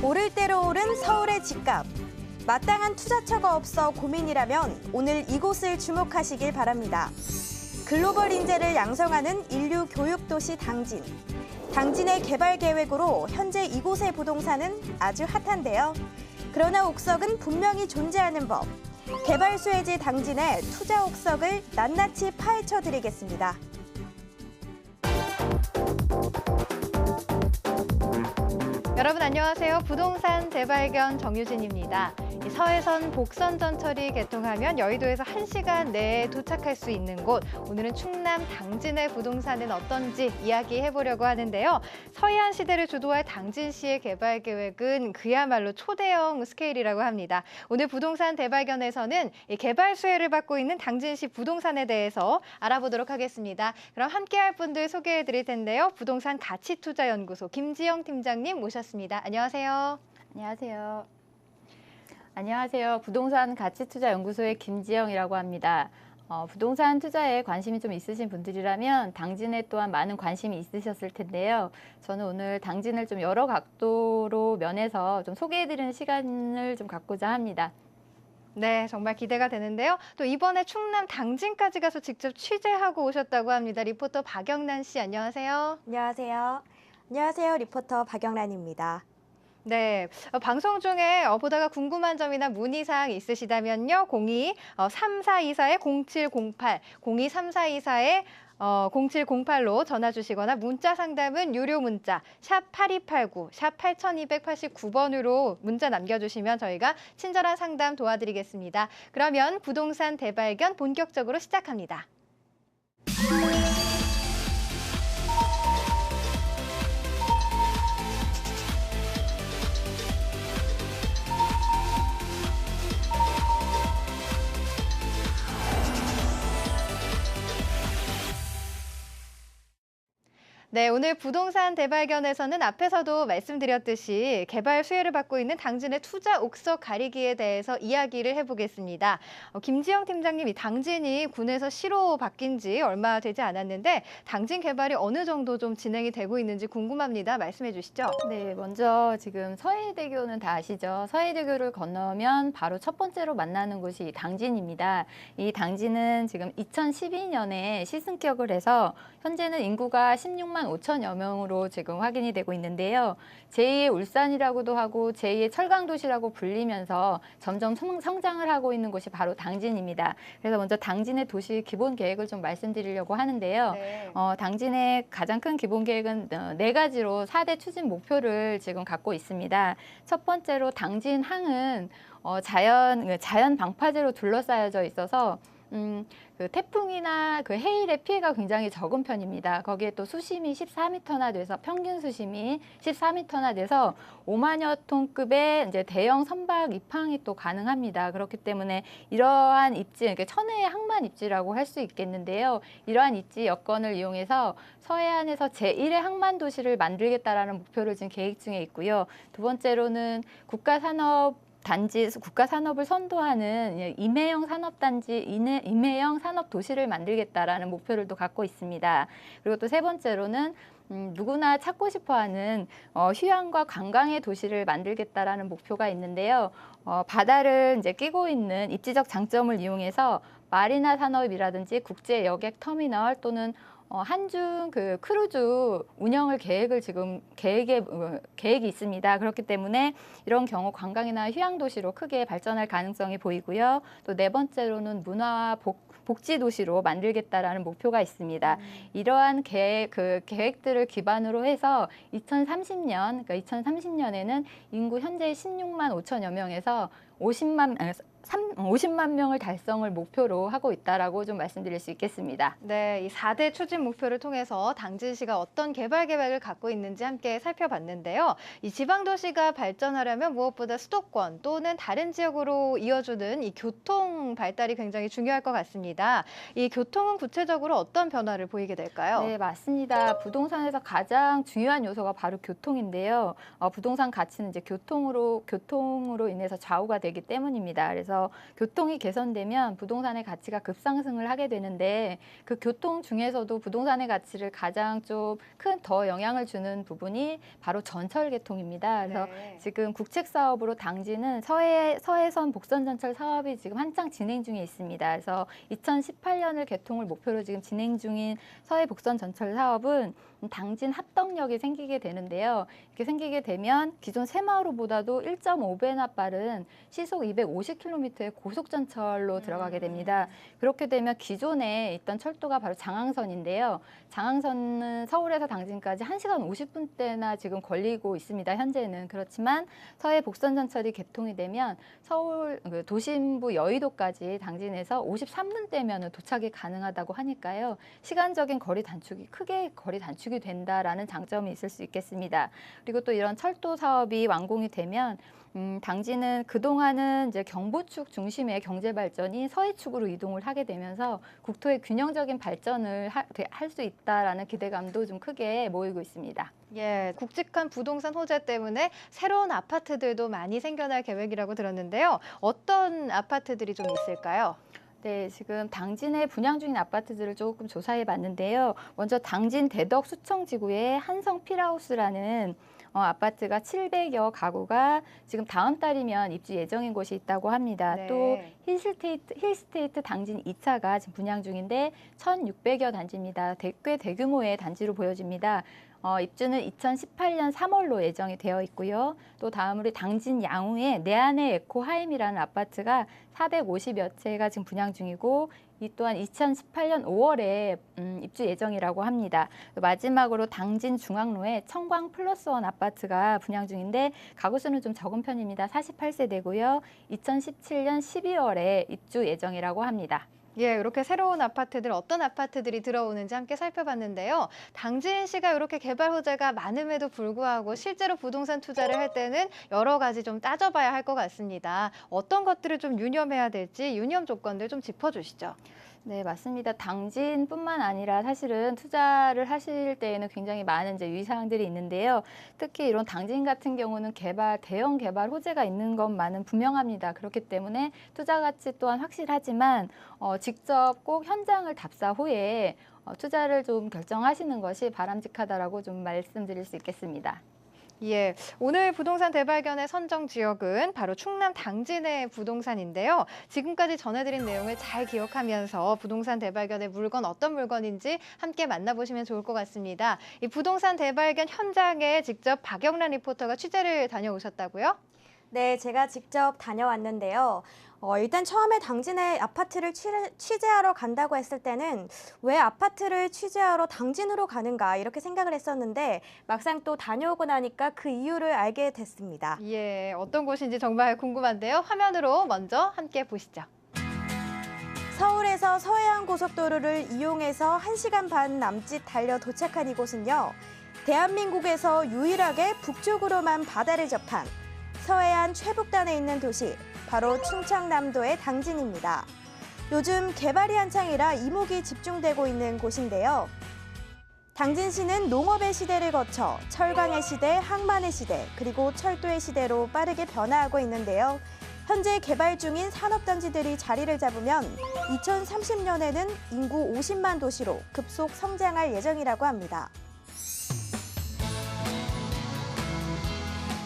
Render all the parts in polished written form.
오를 대로 오른 서울의 집값. 마땅한 투자처가 없어 고민이라면 오늘 이곳을 주목하시길 바랍니다. 글로벌 인재를 양성하는 인류 교육도시 당진. 당진의 개발 계획으로 현재 이곳의 부동산은 아주 핫한데요. 그러나 옥석은 분명히 존재하는 법. 개발 수혜지 당진의 투자 옥석을 낱낱이 파헤쳐 드리겠습니다. 여러분 안녕하세요. 부동산 재발견 정유진입니다. 서해선 복선전철이 개통하면 여의도에서 1시간 내에 도착할 수 있는 곳. 오늘은 충남 당진의 부동산은 어떤지 이야기해보려고 하는데요. 서해안 시대를 주도할 당진시의 개발 계획은 그야말로 초대형 스케일이라고 합니다. 오늘 부동산 대발견에서는 이 개발 수혜를 받고 있는 당진시 부동산에 대해서 알아보도록 하겠습니다. 그럼 함께할 분들 소개해드릴 텐데요. 부동산 가치투자연구소 김지영 팀장님 모셨습니다. 안녕하세요. 안녕하세요. 안녕하세요. 부동산 가치투자연구소의 김지영이라고 합니다. 부동산 투자에 관심이 좀 있으신 분들이라면 당진에 또한 많은 관심이 있으셨을 텐데요. 저는 오늘 당진을 좀 여러 각도로 면해서 좀 소개해드리는 시간을 좀 갖고자 합니다. 네, 정말 기대가 되는데요. 또 이번에 충남 당진까지 가서 직접 취재하고 오셨다고 합니다. 리포터 박영란 씨, 안녕하세요. 안녕하세요. 안녕하세요. 리포터 박영란입니다. 네, 방송 중에 보다가 궁금한 점이나 문의사항 있으시다면요. 02-3424-0708, 02-3424-0708로 전화 주시거나 문자 상담은 유료 문자 샵 8289, 샵 8289번으로 문자 남겨주시면 저희가 친절한 상담 도와드리겠습니다. 그러면 부동산 대발견 본격적으로 시작합니다. 네, 오늘 부동산 대발견에서는 앞에서도 말씀드렸듯이 개발 수혜를 받고 있는 당진의 투자 옥석 가리기에 대해서 이야기를 해보겠습니다. 김지영 팀장님, 이 당진이 군에서 시로 바뀐 지 얼마 되지 않았는데 당진 개발이 어느 정도 좀 진행이 되고 있는지 궁금합니다. 말씀해 주시죠. 네, 먼저 지금 서해대교는 다 아시죠? 서해대교를 건너면 바로 첫 번째로 만나는 곳이 당진입니다. 이 당진은 지금 2012년에 시승격을 해서 현재는 인구가 16만 5천여 명으로 지금 확인이 되고 있는데요. 제2의 울산이라고도 하고 제2의 철강도시라고 불리면서 점점 성장을 하고 있는 곳이 바로 당진입니다. 그래서 먼저 당진의 도시 기본 계획을 좀 말씀드리려고 하는데요. 네. 당진의 가장 큰 기본 계획은 4가지로 4대 추진 목표를 지금 갖고 있습니다. 첫 번째로 당진항은 자연 방파제로 둘러싸여져 있어서 그 태풍이나 그 해일의 피해가 굉장히 적은 편입니다. 거기에 또 수심이 14m나 돼서 평균 수심이 14m나 돼서 5만여 톤급의 이제 대형 선박 입항이 또 가능합니다. 그렇기 때문에 이러한 입지, 그러니까 천혜의 항만 입지라고 할 수 있겠는데요. 이러한 입지 여건을 이용해서 서해안에서 제1의 항만 도시를 만들겠다라는 목표를 지금 계획 중에 있고요. 두 번째로는 국가 산업을 선도하는 임해형 산업단지, 임해형 산업도시를 만들겠다라는 목표를 또 갖고 있습니다. 그리고 또 세 번째로는 누구나 찾고 싶어하는 휴양과 관광의 도시를 만들겠다라는 목표가 있는데요. 바다를 이제 끼고 있는 입지적 장점을 이용해서 마리나 산업이라든지 국제 여객 터미널 또는 한중 그 크루즈 운영을 계획이 있습니다. 그렇기 때문에 이런 경우 관광이나 휴양 도시로 크게 발전할 가능성이 보이고요. 또 네 번째로는 문화와 복지 도시로 만들겠다라는 목표가 있습니다. 이러한 계획들을 기반으로 해서 2030년에는 인구 현재 16만 5천여 명에서 50만 명을 달성을 목표로 하고 있다라고 좀 말씀드릴 수 있겠습니다. 네, 이 4대 추진 목표를 통해서 당진시가 어떤 개발 계획을 갖고 있는지 함께 살펴봤는데요. 이 지방도시가 발전하려면 무엇보다 수도권 또는 다른 지역으로 이어주는 이 교통 발달이 굉장히 중요할 것 같습니다. 이 교통은 구체적으로 어떤 변화를 보이게 될까요? 네, 맞습니다. 부동산에서 가장 중요한 요소가 바로 교통인데요. 부동산 가치는 이제 교통으로 인해서 좌우가 되기 때문입니다. 그래서 그래서 교통이 개선되면 부동산의 가치가 급상승을 하게 되는데 그 교통 중에서도 부동산의 가치를 가장 좀 큰 더 영향을 주는 부분이 바로 전철 개통입니다. 그래서 네. 지금 국책 사업으로 당진은 서해선 복선 전철 사업이 지금 한창 진행 중에 있습니다. 그래서 2018년을 개통을 목표로 지금 진행 중인 서해 복선 전철 사업은 당진 합덕역이 생기게 되는데요. 이렇게 생기게 되면 기존 새마을호보다도 1.5배나 빠른 시속 250km의 고속전철로 들어가게 됩니다. 그렇게 되면 기존에 있던 철도가 바로 장항선인데요. 장항선은 서울에서 당진까지 1시간 50분대나 지금 걸리고 있습니다. 현재는. 그렇지만 서해 복선전철이 개통이 되면 서울 도심부 여의도까지 당진에서 53분대면 도착이 가능하다고 하니까요. 시간적인 크게 거리 단축이 된다라는 장점이 있을 수 있겠습니다. 그리고 또 이런 철도 사업이 완공이 되면 당진은 그동안은 이제 경부축 중심의 경제 발전이 서해축으로 이동을 하게 되면서 국토의 균형적인 발전을 할 수 있다라는 기대감도 좀 크게 모이고 있습니다. 예, 굵직한 부동산 호재 때문에 새로운 아파트들도 많이 생겨날 계획이라고 들었는데요. 어떤 아파트들이 좀 있을까요? 네, 지금 당진에 분양 중인 아파트들을 조금 조사해 봤는데요. 먼저 당진 대덕 수청지구의 한성 필하우스라는 아파트가 700여 가구가 지금 다음 달이면 입주 예정인 곳이 있다고 합니다. 네. 또 힐스테이트 당진 2차가 지금 분양 중인데 1,600여 단지입니다. 꽤 대규모의 단지로 보여집니다. 입주는 2018년 3월로 예정이 되어 있고요. 또 다음으로 당진 양우의 내안의 에코하임이라는 아파트가 450여 채가 지금 분양 중이고 이 또한 2018년 5월에 입주 예정이라고 합니다. 마지막으로 당진 중앙로의 청광 플러스원 아파트가 분양 중인데 가구 수는 좀 적은 편입니다. 48세대고요. 2017년 12월에 입주 예정이라고 합니다. 예, 이렇게 새로운 아파트들, 어떤 아파트들이 들어오는지 함께 살펴봤는데요. 당진시가 이렇게 개발 호재가 많음에도 불구하고 실제로 부동산 투자를 할 때는 여러 가지 좀 따져봐야 할 것 같습니다. 어떤 것들을 좀 유념해야 될지 유념 조건들 좀 짚어주시죠. 네, 맞습니다. 당진뿐만 아니라 사실은 투자를 하실 때에는 굉장히 많은 이제 유의사항들이 있는데요. 특히 이런 당진 같은 경우는 대형 개발 호재가 있는 것만은 분명합니다. 그렇기 때문에 투자 가치 또한 확실하지만 직접 꼭 현장을 답사 후에 투자를 좀 결정하시는 것이 바람직하다라고 좀 말씀드릴 수 있겠습니다. 예, 오늘 부동산 대발견의 선정 지역은 바로 충남 당진의 부동산인데요. 지금까지 전해드린 내용을 잘 기억하면서 부동산 대발견의 물건 어떤 물건인지 함께 만나보시면 좋을 것 같습니다. 이 부동산 대발견 현장에 직접 박영란 리포터가 취재를 다녀오셨다고요? 네, 제가 직접 다녀왔는데요. 일단 처음에 당진에 아파트를 취재하러 간다고 했을 때는 왜 아파트를 취재하러 당진으로 가는가 이렇게 생각을 했었는데 막상 또 다녀오고 나니까 그 이유를 알게 됐습니다. 예, 어떤 곳인지 정말 궁금한데요. 화면으로 먼저 함께 보시죠. 서울에서 서해안 고속도로를 이용해서 1시간 반 남짓 달려 도착한 이곳은요. 대한민국에서 유일하게 북쪽으로만 바다를 접한 서해안 최북단에 있는 도시, 바로 충청남도의 당진입니다. 요즘 개발이 한창이라 이목이 집중되고 있는 곳인데요. 당진시는 농업의 시대를 거쳐 철강의 시대, 항만의 시대, 그리고 철도의 시대로 빠르게 변화하고 있는데요. 현재 개발 중인 산업단지들이 자리를 잡으면 2030년에는 인구 50만 도시로 급속 성장할 예정이라고 합니다.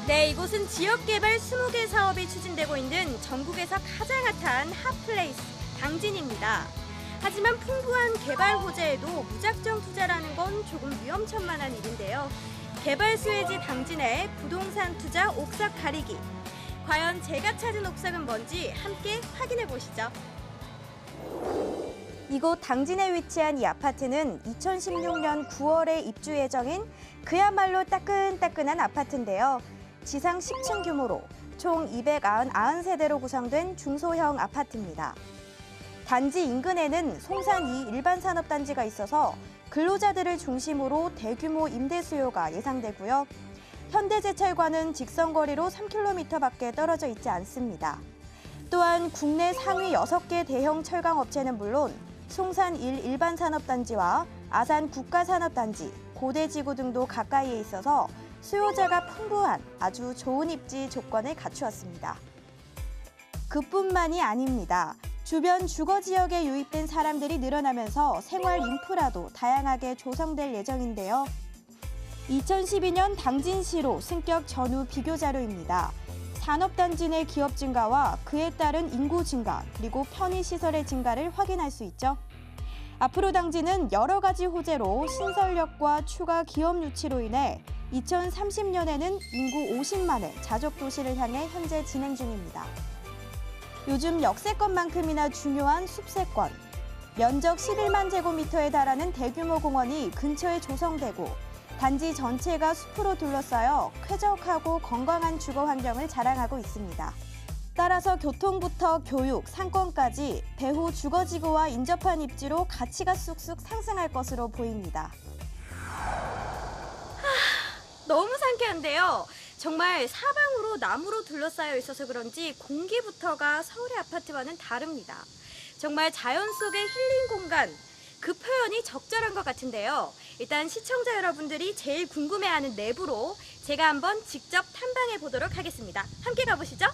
네, 이곳은 지역개발 20개 사업이 추진되고 있는 전국에서 가장 핫한 핫플레이스 당진입니다. 하지만 풍부한 개발 호재에도 무작정 투자라는 건 조금 위험천만한 일인데요. 개발 수혜지 당진의 부동산 투자 옥석 가리기. 과연 제가 찾은 옥석은 뭔지 함께 확인해 보시죠. 이곳 당진에 위치한 이 아파트는 2016년 9월에 입주 예정인 그야말로 따끈따끈한 아파트인데요. 지상 10층 규모로 총 290세대로 구성된 중소형 아파트입니다. 단지 인근에는 송산 2 일반 산업단지가 있어서 근로자들을 중심으로 대규모 임대 수요가 예상되고요. 현대제철과는 직선거리로 3km밖에 떨어져 있지 않습니다. 또한 국내 상위 6개 대형 철강업체는 물론 송산 1 일반 산업단지와 아산 국가산업단지, 고대지구 등도 가까이에 있어서 수요자가 풍부한 아주 좋은 입지 조건을 갖추었습니다. 그뿐만이 아닙니다. 주변 주거 지역에 유입된 사람들이 늘어나면서 생활 인프라도 다양하게 조성될 예정인데요. 2012년 당진시로 승격 전후 비교 자료입니다. 산업단지 내 기업 증가와 그에 따른 인구 증가, 그리고 편의시설의 증가를 확인할 수 있죠. 앞으로 당진은 여러 가지 호재로 신설력과 추가 기업 유치로 인해 2030년에는 인구 50만의 자족도시를 향해 현재 진행 중입니다. 요즘 역세권만큼이나 중요한 숲세권, 면적 11만 제곱미터에 달하는 대규모 공원이 근처에 조성되고 단지 전체가 숲으로 둘러싸여 쾌적하고 건강한 주거 환경을 자랑하고 있습니다. 따라서 교통부터 교육, 상권까지 배후 주거지구와 인접한 입지로 가치가 쑥쑥 상승할 것으로 보입니다. 너무 상쾌한데요. 정말 사방으로 나무로 둘러싸여 있어서 그런지 공기부터가 서울의 아파트와는 다릅니다. 정말 자연 속의 힐링 공간, 그 표현이 적절한 것 같은데요. 일단 시청자 여러분들이 제일 궁금해하는 내부로 제가 한번 직접 탐방해 보도록 하겠습니다. 함께 가보시죠.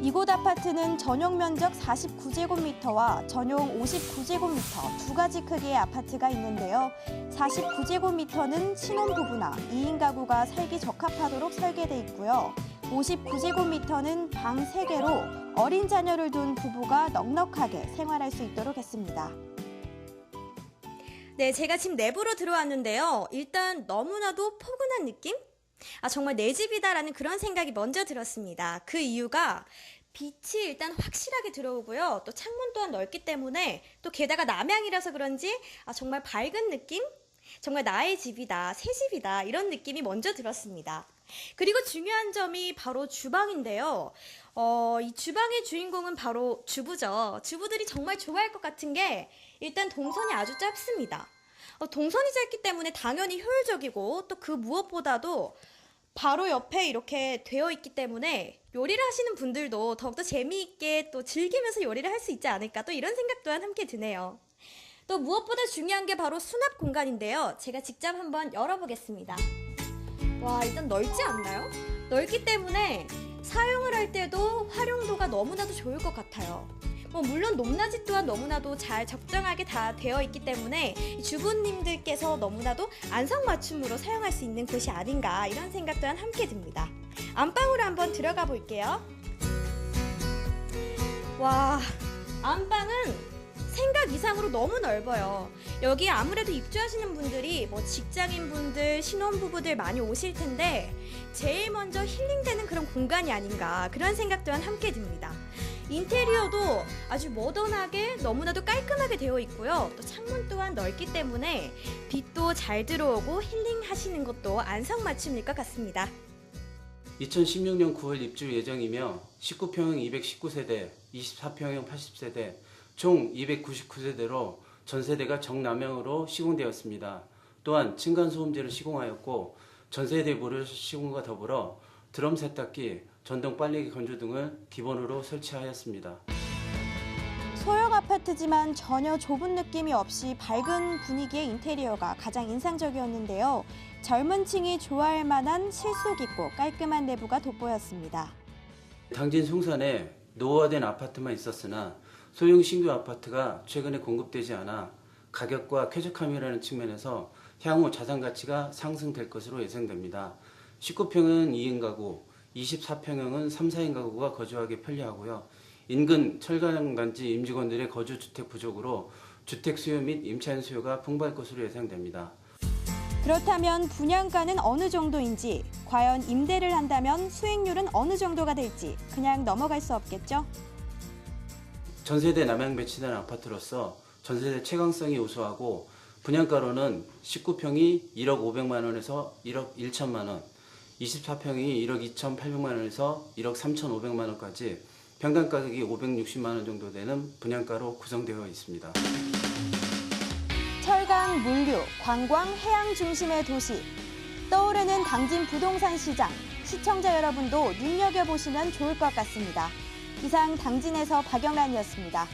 이곳 아파트는 전용 면적 49제곱미터와 전용 59제곱미터 두 가지 크기의 아파트가 있는데요. 49제곱미터는 신혼부부나 2인 가구가 살기 적합하도록 설계돼 있고요. 59제곱미터는 방 3개로 어린 자녀를 둔 부부가 넉넉하게 생활할 수 있도록 했습니다. 네, 제가 지금 내부로 들어왔는데요. 일단 너무나도 포근한 느낌? 정말 내 집이다라는 그런 생각이 먼저 들었습니다. 그 이유가 빛이 일단 확실하게 들어오고요. 또 창문 또한 넓기 때문에 또 게다가 남향이라서 그런지 정말 밝은 느낌? 정말 나의 집이다, 새 집이다 이런 느낌이 먼저 들었습니다. 그리고 중요한 점이 바로 주방인데요. 이 주방의 주인공은 바로 주부죠. 주부들이 정말 좋아할 것 같은 게 일단 동선이 아주 짧습니다. 동선이 짧기 때문에 당연히 효율적이고 또 그 무엇보다도 바로 옆에 이렇게 되어 있기 때문에 요리를 하시는 분들도 더욱더 재미있게 또 즐기면서 요리를 할 수 있지 않을까 또 이런 생각 또한 함께 드네요. 또 무엇보다 중요한 게 바로 수납 공간인데요. 제가 직접 한번 열어보겠습니다. 와, 일단 넓지 않나요? 넓기 때문에 사용을 할 때도 활용도가 너무나도 좋을 것 같아요. 물론 높낮이 또한 너무나도 잘 적정하게 다 되어 있기 때문에 주부님들께서 너무나도 안성맞춤으로 사용할 수 있는 곳이 아닌가 이런 생각 또한 함께 듭니다. 안방으로 한번 들어가 볼게요. 와, 안방은 생각 이상으로 너무 넓어요. 여기 아무래도 입주하시는 분들이 직장인분들, 신혼부부들 많이 오실 텐데 제일 먼저 힐링되는 그런 공간이 아닌가 그런 생각 또한 함께 듭니다. 인테리어도 아주 모던하게 너무나도 깔끔하게 되어 있고요. 또 창문 또한 넓기 때문에 빛도 잘 들어오고 힐링하시는 것도 안성맞춤일 것 같습니다. 2016년 9월 입주 예정이며 19평형 219세대, 24평형 80세대, 총 299세대로 전세대가 정남향으로 시공되었습니다. 또한 층간소음제를 시공하였고 전세대 모듈 시공과 더불어 드럼 세탁기, 전동 빨래기 건조 등을 기본으로 설치하였습니다. 소형 아파트지만 전혀 좁은 느낌이 없이 밝은 분위기의 인테리어가 가장 인상적이었는데요. 젊은 층이 좋아할 만한 실속 있고 깔끔한 내부가 돋보였습니다. 당진 송산에 노후화된 아파트만 있었으나 소형 신규 아파트가 최근에 공급되지 않아 가격과 쾌적함이라는 측면에서 향후 자산 가치가 상승될 것으로 예상됩니다. 19평은 2인 가구, 24평형은 3, 4인 가구가 거주하기 편리하고요. 인근 철강단지 임직원들의 거주주택 부족으로 주택 수요 및 임차인 수요가 풍부할 것으로 예상됩니다. 그렇다면 분양가는 어느 정도인지, 과연 임대를 한다면 수익률은 어느 정도가 될지 그냥 넘어갈 수 없겠죠? 전세대 남향 배치된 아파트로서 전세대 채광성이 우수하고 분양가로는 19평이 1억 500만 원에서 1억 1천만 원, 24평이 1억 2,800만 원에서 1억 3,500만 원까지 평당 가격이 560만 원 정도 되는 분양가로 구성되어 있습니다. 철강, 물류, 관광, 해양 중심의 도시. 떠오르는 당진 부동산 시장. 시청자 여러분도 눈여겨보시면 좋을 것 같습니다. 이상 당진에서 박영란이었습니다.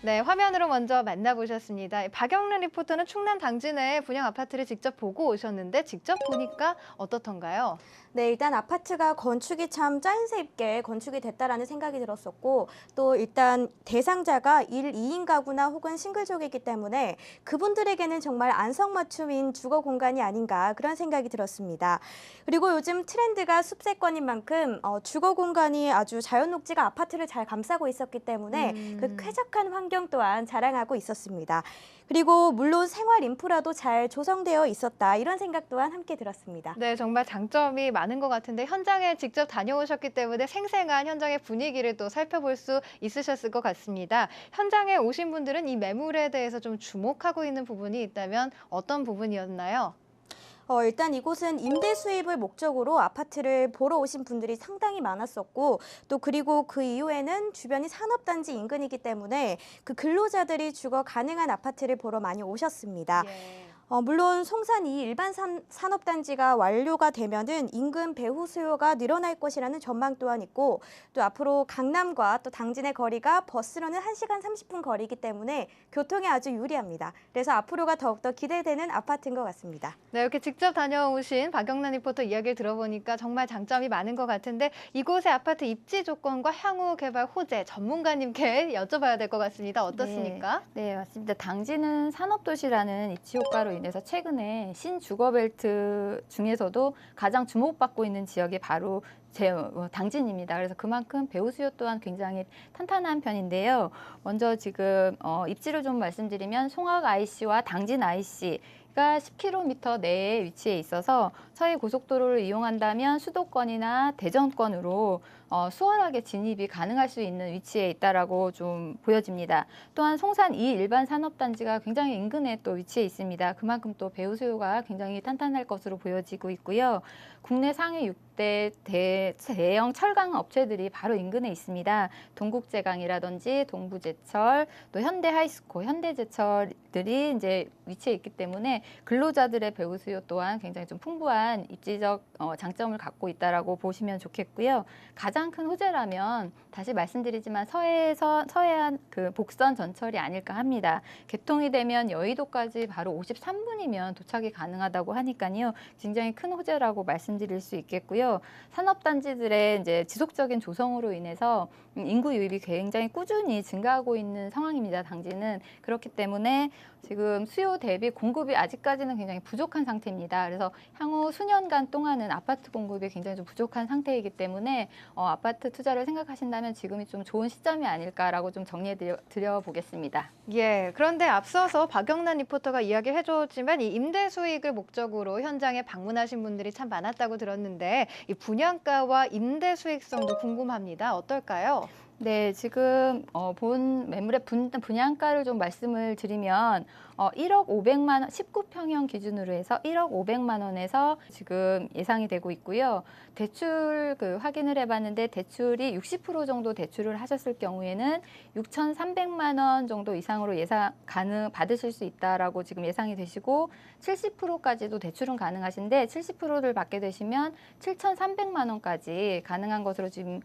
네, 화면으로 먼저 만나보셨습니다. 박영란 리포터는 충남 당진의 분양 아파트를 직접 보고 오셨는데 직접 보니까 어떻던가요? 네, 일단 아파트가 건축이 참 짜임새 있게 건축이 됐다라는 생각이 들었었고, 또 일단 대상자가 1, 2인 가구나 혹은 싱글족이기 때문에 그분들에게는 정말 안성맞춤인 주거 공간이 아닌가 그런 생각이 들었습니다. 그리고 요즘 트렌드가 숲세권인 만큼 주거 공간이 아주 자연 녹지가 아파트를 잘 감싸고 있었기 때문에 그 쾌적한 환경 또한 자랑하고 있었습니다. 그리고 물론 생활 인프라도 잘 조성되어 있었다 이런 생각 또한 함께 들었습니다. 네, 정말 장점이 많은 것 같은데 현장에 직접 다녀오셨기 때문에 생생한 현장의 분위기를 또 살펴볼 수 있으셨을 것 같습니다. 현장에 오신 분들은 이 매물에 대해서 좀 주목하고 있는 부분이 있다면 어떤 부분이었나요? 일단 이곳은 임대 수입을 목적으로 아파트를 보러 오신 분들이 상당히 많았었고, 또 그리고 그 이후에는 주변이 산업단지 인근이기 때문에 그 근로자들이 주거 가능한 아파트를 보러 많이 오셨습니다. 물론 송산 이 일반 산업단지가 완료가 되면은 인근 배후 수요가 늘어날 것이라는 전망 또한 있고, 또 앞으로 강남과 또 당진의 거리가 버스로는 1시간 30분 거리이기 때문에 교통에 아주 유리합니다. 그래서 앞으로가 더욱더 기대되는 아파트인 것 같습니다. 네, 이렇게 직접 다녀오신 박영란 리포터 이야기를 들어보니까 정말 장점이 많은 것 같은데 이곳의 아파트 입지 조건과 향후 개발 호재 전문가님께 여쭤봐야 될 것 같습니다. 어떻습니까? 네, 맞습니다. 당진은 산업도시라는 입지 효과로 인해서 최근에 신주거벨트 중에서도 가장 주목받고 있는 지역이 바로 당진입니다. 그래서 그만큼 배우 수요 또한 굉장히 탄탄한 편인데요. 먼저 지금 입지를 좀 말씀드리면 송악 IC와 당진 IC가 10km 내에 위치해 있어서 서해 고속도로를 이용한다면 수도권이나 대전권으로 수월하게 진입이 가능할 수 있는 위치에 있다라고 좀 보여집니다. 또한 송산 2 일반 산업단지가 굉장히 인근에 또 위치해 있습니다. 그만큼 또 배우 수요가 굉장히 탄탄할 것으로 보여지고 있고요. 국내 상위 6대 대형 철강 업체들이 바로 인근에 있습니다. 동국제강이라든지 동부제철, 또 현대하이스코, 현대제철들이 이제 위치해 있기 때문에 근로자들의 배우 수요 또한 굉장히 좀 풍부한 입지적 장점을 갖고 있다라고 보시면 좋겠고요. 가장 큰 호재라면 다시 말씀드리지만 서해안 그 복선 전철이 아닐까 합니다. 개통이 되면 여의도까지 바로 53분이면 도착이 가능하다고 하니까요. 굉장히 큰 호재라고 말씀드릴 수 있겠고요. 산업단지들의 이제 지속적인 조성으로 인해서 인구 유입이 굉장히 꾸준히 증가하고 있는 상황입니다. 당진은 그렇기 때문에 지금 수요 대비 공급이 아직까지는 굉장히 부족한 상태입니다. 그래서 향후 수년간 동안은 아파트 공급이 굉장히 좀 부족한 상태이기 때문에 아파트 투자를 생각하신다면 지금이 좀 좋은 시점이 아닐까라고 좀 정리해 드려 보겠습니다. 예, 그런데 앞서서 박영란 리포터가 이야기를 해줬지만 이 임대 수익을 목적으로 현장에 방문하신 분들이 참 많았다고 들었는데 이 분양가와 임대 수익성도 궁금합니다. 어떨까요? 네, 지금 본 매물의 분양가를 좀 말씀을 드리면 1억 500만 원, 19평형 기준으로 해서 1억 500만 원에서 지금 예상이 되고 있고요. 대출 확인을 해봤는데 대출이 60% 정도 대출을 하셨을 경우에는 6,300만 원 정도 이상으로 받으실 수 있다라고 지금 예상이 되시고 70%까지도 대출은 가능하신데 70%를 받게 되시면 7,300만 원까지 가능한 것으로 지금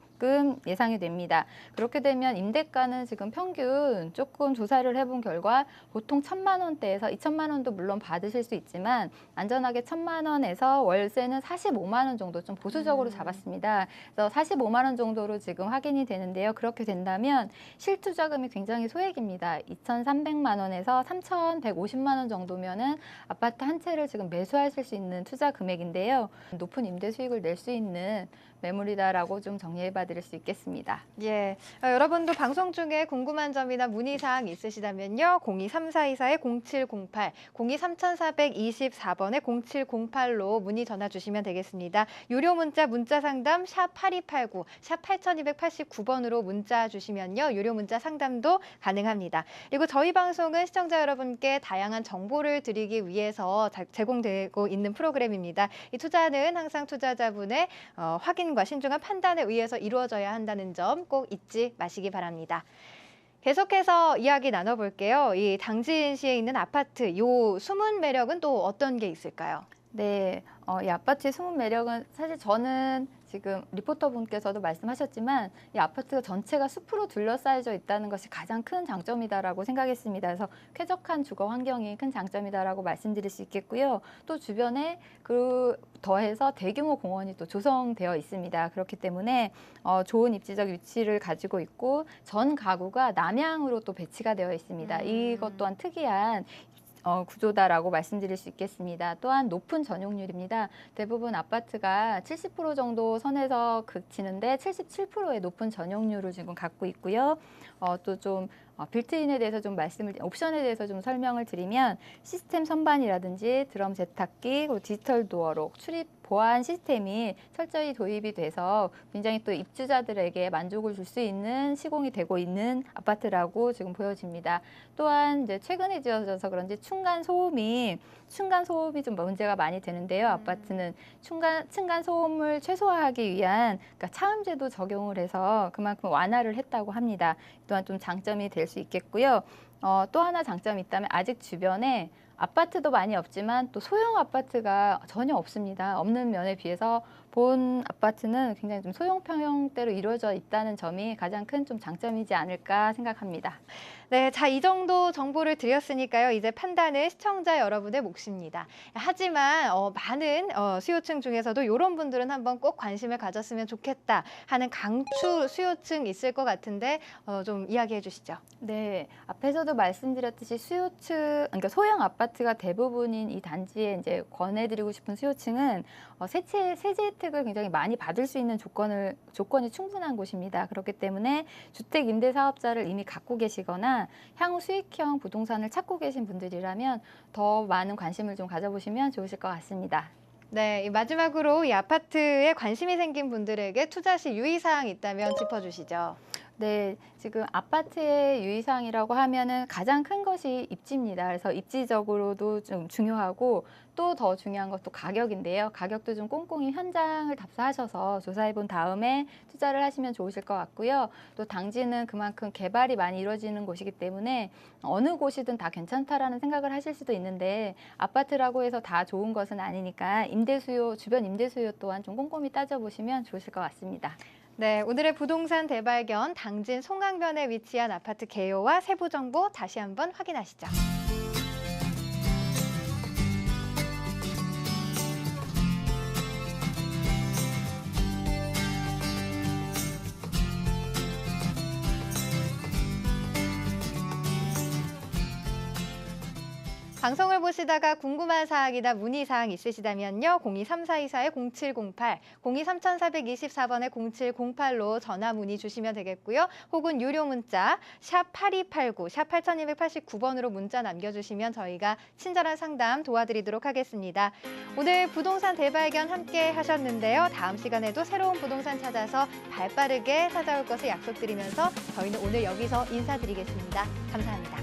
예상이 됩니다. 그렇게 되면 임대가는 지금 평균 조금 조사를 해본 결과 보통 1,000만 원대에서 2,000만 원도 물론 받으실 수 있지만 안전하게 1,000만 원에서 월세는 45만 원 정도 좀 보수적으로 잡았습니다. 그래서 45만 원 정도로 지금 확인이 되는데요. 그렇게 된다면 실투자금이 굉장히 소액입니다. 2,300만 원에서 3,150만 원 정도면은 아파트 한 채를 지금 매수하실 수 있는 투자 금액인데요. 높은 임대 수익을 낼 수 있는 매물이다라고 좀 정리해봐 드릴 수 있겠습니다. 예, 여러분도 방송 중에 궁금한 점이나 문의사항 있으시다면요. 023424-0708, 023424번에 0708로 문의 전화 주시면 되겠습니다. 유료 문자 상담 샵 8289, 샵 8289번으로 문자 주시면요. 유료 문자 상담도 가능합니다. 그리고 저희 방송은 시청자 여러분께 다양한 정보를 드리기 위해서 제공되고 있는 프로그램입니다. 이 투자는 항상 투자자분의 확인과 신중한 판단에 의해서 이루어져야 한다는 점 꼭 잊지 마시기 바랍니다. 계속해서 이야기 나눠볼게요. 이 당진시에 있는 아파트, 요 숨은 매력은 또 어떤 게 있을까요? 네, 이 아파트의 숨은 매력은 사실 저는 지금 리포터분께서도 말씀하셨지만 이 아파트 전체가 숲으로 둘러싸여져 있다는 것이 가장 큰 장점이다라고 생각했습니다. 그래서 쾌적한 주거 환경이 큰 장점이다라고 말씀드릴 수 있겠고요. 또 주변에 더해서 대규모 공원이 또 조성되어 있습니다. 그렇기 때문에 좋은 입지적 위치를 가지고 있고 전 가구가 남향으로 또 배치가 되어 있습니다. 이것 또한 특이한 구조다라고 말씀드릴 수 있겠습니다. 또한 높은 전용률입니다. 대부분 아파트가 70% 정도 선에서 그치는데 77%의 높은 전용률을 지금 갖고 있고요. 또 좀 빌트인에 대해서 옵션에 대해서 좀 설명을 드리면 시스템 선반이라든지 드럼 세탁기, 그리고 디지털 도어록, 출입 보안 시스템이 철저히 도입이 돼서 굉장히 또 입주자들에게 만족을 줄 수 있는 시공이 되고 있는 아파트라고 지금 보여집니다. 또한 이제 최근에 지어져서 그런지 층간 소음이 좀 문제가 많이 되는데요. 아파트는 층간 소음을 최소화하기 위한 그러니까 차음제도 적용을 해서 그만큼 완화를 했다고 합니다. 또한 좀 장점이 될 수 있겠고요. 또 하나 장점이 있다면 아직 주변에 아파트도 많이 없지만 또 소형 아파트가 전혀 없습니다. 없는 면에 비해서 본 아파트는 굉장히 좀 소형 평형대로 이루어져 있다는 점이 가장 큰 좀 장점이지 않을까 생각합니다. 네, 자, 이 정도 정보를 드렸으니까요. 이제 판단은 시청자 여러분의 몫입니다. 하지만 많은 수요층 중에서도 이런 분들은 한번 꼭 관심을 가졌으면 좋겠다 하는 강추 수요층 있을 것 같은데 좀 이야기해 주시죠. 네, 앞에서도 말씀드렸듯이 그러니까 소형 아파트가 대부분인 이 단지에 이제 권해드리고 싶은 수요층은 세제 혜택을 굉장히 많이 받을 수 있는 조건이 충분한 곳입니다. 그렇기 때문에 주택 임대 사업자를 이미 갖고 계시거나 향후 수익형 부동산을 찾고 계신 분들이라면 더 많은 관심을 좀 가져보시면 좋으실 것 같습니다. 네, 마지막으로 이 아파트에 관심이 생긴 분들에게 투자 시 유의사항이 있다면 짚어주시죠. 네, 지금 아파트의 유의사항이라고 하면은 가장 큰 것이 입지입니다. 그래서 입지적으로도 좀 중요하고 또 더 중요한 것도 가격인데요. 가격도 좀 꼼꼼히 현장을 답사하셔서 조사해 본 다음에 투자를 하시면 좋으실 것 같고요. 또 당지는 그만큼 개발이 많이 이루어지는 곳이기 때문에 어느 곳이든 다 괜찮다라는 생각을 하실 수도 있는데 아파트라고 해서 다 좋은 것은 아니니까 주변 임대 수요 또한 좀 꼼꼼히 따져보시면 좋으실 것 같습니다. 네, 오늘의 부동산 대발견 당진 송강변에 위치한 아파트 개요와 세부 정보 다시 한번 확인하시죠. 방송을 보시다가 궁금한 사항이나 문의 사항 있으시다면요. 023424-0708, 023424번에 0708로 전화 문의 주시면 되겠고요. 혹은 유료 문자 샵 8289, 샵 8289번으로 문자 남겨주시면 저희가 친절한 상담 도와드리도록 하겠습니다. 오늘 부동산 대발견 함께 하셨는데요. 다음 시간에도 새로운 부동산 찾아서 발빠르게 찾아올 것을 약속드리면서 저희는 오늘 여기서 인사드리겠습니다. 감사합니다.